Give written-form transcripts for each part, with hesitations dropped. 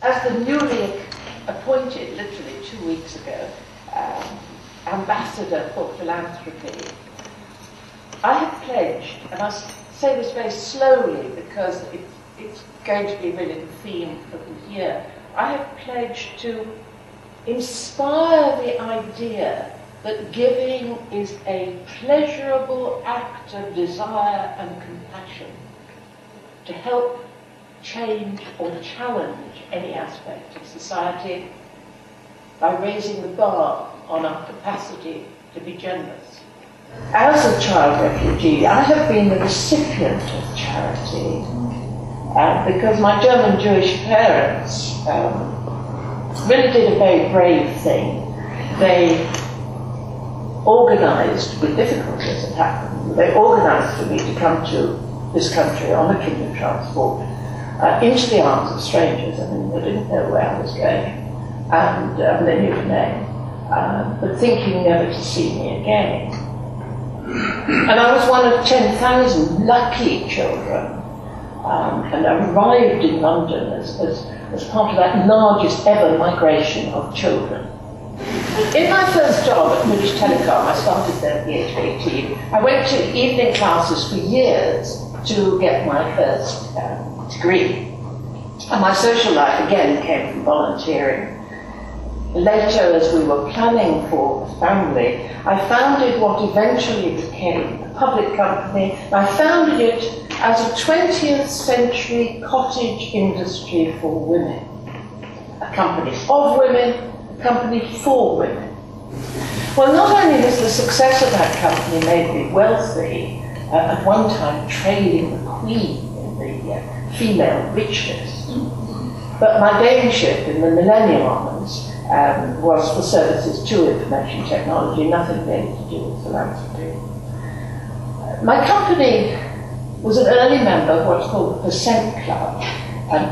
as the newly appointed, literally 2 weeks ago, ambassador for philanthropy, I have pledged, and I say this very slowly because it's going to be really the theme of the year, I have pledged to inspire the idea that giving is a pleasurable act of desire and compassion to help change or challenge any aspect of society by raising the bar on our capacity to be generous. As a child refugee, I have been the recipient of charity because my German Jewish parents really did a very brave thing. They organised, with difficulties it happened, they organised for me to come to this country on a kingdom transport into the arms of strangers. I mean, they didn't know where I was going, and they knew the name, but thinking never to see me again. And I was one of 10,000 lucky children, and I arrived in London as part of that largest ever migration of children. In my first job at British Telecom, I started there at the age of 18, I went to evening classes for years to get my first degree. And my social life again came from volunteering. Later, as we were planning for a family, I founded what eventually became a public company. I founded it as a 20th century cottage industry for women. A company of women, a company for women. Well, not only has the success of that company made me wealthy, at one time trading the queen in the female rich list, but my Daneship in the Millennium Arms was for services to information technology, nothing really to do with philanthropy. My company was an early member of what's called the Percent Club,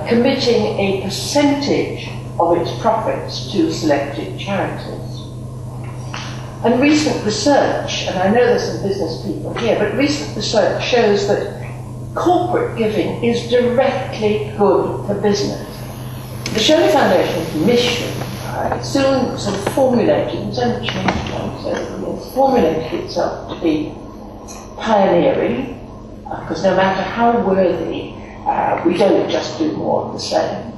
committing a percentage of its profits to selected charities. And recent research, and I know there's some business people here, but recent research shows that corporate giving is directly good for business. The Shirley Foundation's mission soon sort of formulated, it's only changed once over the years, formulated itself to be pioneering, because no matter how worthy, we don't just do more of the same.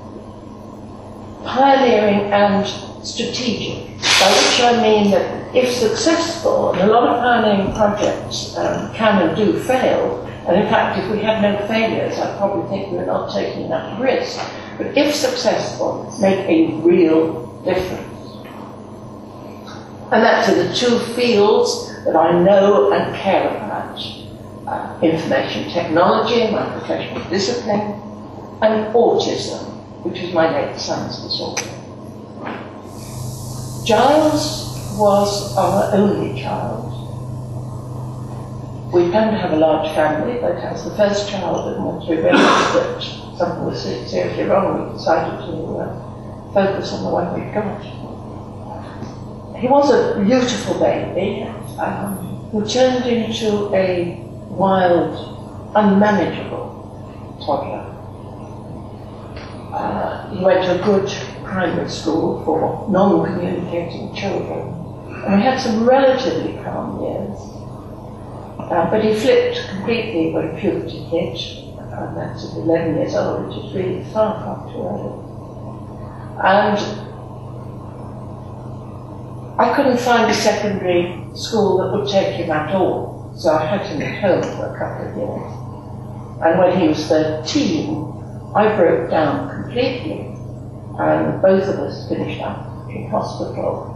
Pioneering and strategic, by which I mean that if successful, and a lot of pioneering projects can and do fail, and in fact if we had no failures, I'd probably think we're not taking enough risk, but if successful, make a real difference. And that's in the two fields that I know and care about. Information technology, my professional discipline, and autism, which is my late son's disorder. Giles was our only child. We planned to have a large family, but as the first child, and once we realized that something was seriously wrong, we decided to focus on the one we'd got. He was a beautiful baby who turned into a wild, unmanageable toddler. He went to a good primary school for non-communicating children, and we had some relatively calm years. But he flipped completely when puberty hit, and that's at 11 years old, which is really far, far too early. And I couldn't find a secondary school that would take him at all, so I had him at home for a couple of years. And when he was 13, I broke down completely, and both of us finished up in hospital.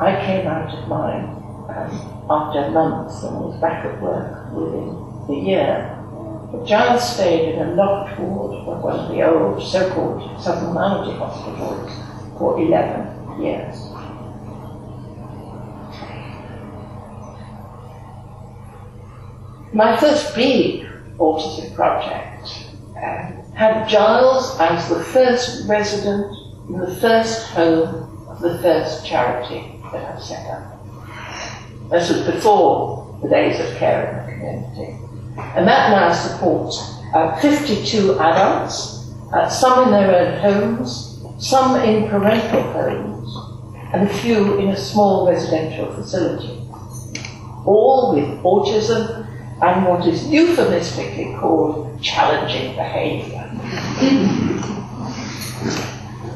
I came out of mine after months and was back at work within the year. But Giles stayed in a locked ward of one of the old so-called subnormality hospitals for 11 years. My first big autism project had Giles as the first resident in the first home of the first charity that I set up. This was before the days of care in the community. And that now supports 52 adults some in their own homes, some in parental homes, and a few in a small residential facility, all with autism and what is euphemistically called challenging behaviour.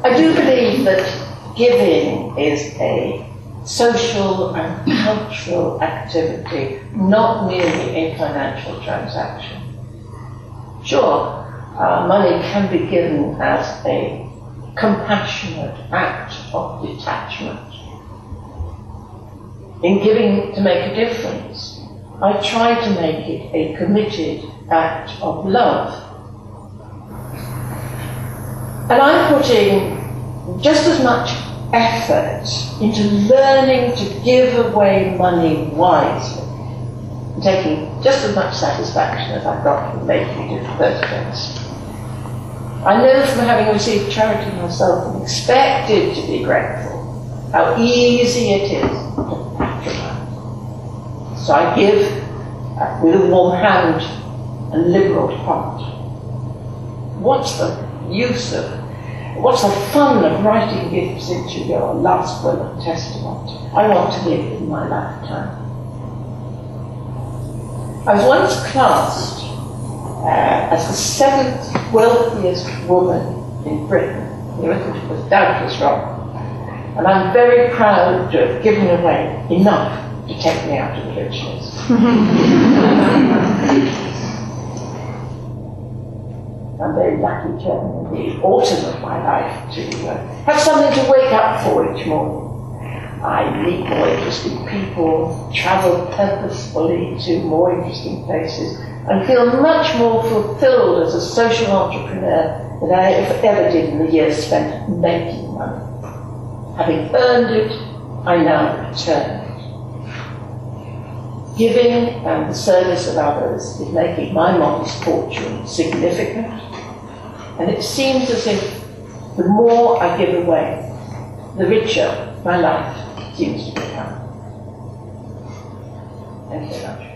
I do believe that giving is a social and cultural activity, not merely a financial transaction. Sure, money can be given as a compassionate act of detachment. In giving to make a difference, I try to make it a committed act of love. And I'm putting just as much effort into learning to give away money wisely, and taking just as much satisfaction as I've got from making it in the first place. I know from having received charity myself and expected to be grateful how easy it is to patronize. So I give with a warm hand and liberal heart. What's the fun of writing gifts into your last will and testament? I want to live in my lifetime. I was once classed as the 7th wealthiest woman in Britain. The arithmetic was doubtless wrong. And I'm very proud to have given away enough to take me out of the rich list. I'm very lucky to, in the autumn of my life, to have something to wake up for each morning. I meet more interesting people, travel purposefully to more interesting places, and feel much more fulfilled as a social entrepreneur than I ever did in the years spent making money. Having earned it, I now return it. Giving and the service of others is making my modest fortune significant, and it seems as if the more I give away, the richer my life seems to become. Thank you very much.